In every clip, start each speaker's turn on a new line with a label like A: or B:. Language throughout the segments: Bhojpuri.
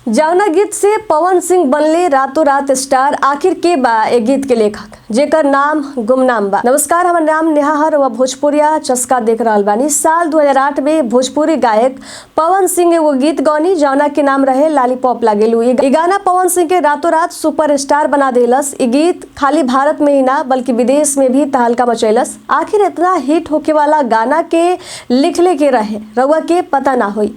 A: जौना गीत से पवन सिंह बनले रातों रात स्टार, आखिर के बा ए गीत के लेखक जेकर नाम गुमनाम बा। नमस्कार, हमर नाम नेहा हर व भोजपुरिया चस्का देख रहल बानी। साल 2008 में भोजपुरी गायक पवन सिंह एगो गीत गौनी जौना के नाम रहे लॉलीपॉप लागेलू। ई गाना पवन सिंह के रातों रात सुपरस्टार बना देलस। ई गीत खाली भारत में ही ना बल्कि विदेश में भी तहलका मचैलस। आखिर इतना हिट होके वाला गाना के लिखले के रहे रउआ के पता ना होई,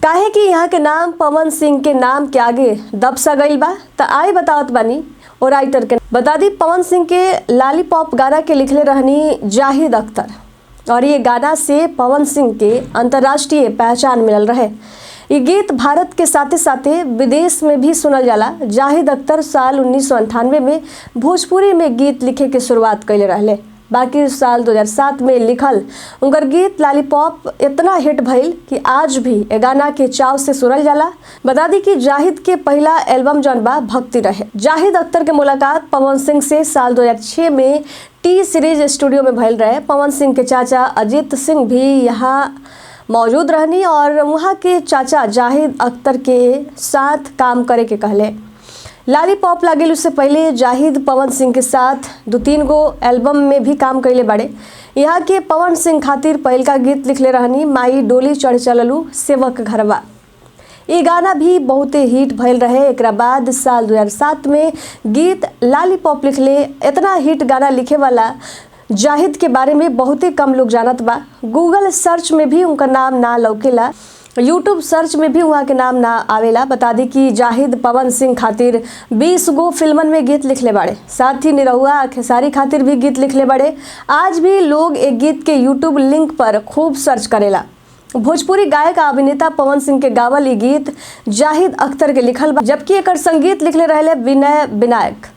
A: काहे कि यहाँ के नाम पवन सिंह के नाम के आगे दब सा गईल बा। त आई बतावत बानी और राइटर के बता दी, पवन सिंह के लॉलीपॉप गाना के लिखले रहनी जाहिद अख्तर और ये गाना से पवन सिंह के अंतर्राष्ट्रीय पहचान मिलल रहे। ये गीत भारत के साथे साथे विदेश में भी सुनल जाला। जाहिद अख्तर साल 1998 में भोजपुरी में गीत लिखे के शुरुआत कैले रहले। बाकी साल 2007 में लिखल उनकर गीत लॉलीपॉप इतना हिट भइल कि आज भी ए गाना के चाव से सुनल जाला। बता दी कि जाहिद के पहला एल्बम जौन बा भक्ति रहे। जाहिद अख्तर के मुलाकात पवन सिंह से साल 2006 में टी सीरीज स्टूडियो में भइल रहे। पवन सिंह के चाचा अजीत सिंह भी यहाँ मौजूद रहनी और वहाँ के चाचा जाहिद अख्तर के साथ काम करे के कहले। लॉलीपॉप लागेलू से पहले जाहिद पवन सिंह के साथ 2-3 गो एल्बम में भी काम कैले बाड़े। यहाँ के पवन सिंह खातिर पहिलका गीत लिखले रहनी माई डोली चढ़ चललू सेवक घरवा। ये गाना भी बहुते हिट भइल रहे। एक बाद साल 2007 में गीत लॉलीपॉप लिखले। इतना हिट गाना लिखे वाला जाहिद के बारे में बहुते कम लोग जानत बा। गूगल सर्च में भी उनका नाम ना लौकेला, यूट्यूब सर्च में भी वहाँ के नाम ना आवेला। बता दी कि जाहिद पवन सिंह खातिर 20 गो फिल्मन में गीत लिखले बाड़े, साथ ही निरहुआ खेसारी खातिर भी गीत लिखले बाड़े। आज भी लोग एक गीत के यूट्यूब लिंक पर खूब सर्च करेला। भोजपुरी गायक अभिनेता पवन सिंह के गावल ई गीत जाहिद अख्तर के लिखल बा, जबकि एकर संगीत लिखले रहले विनय विनायक।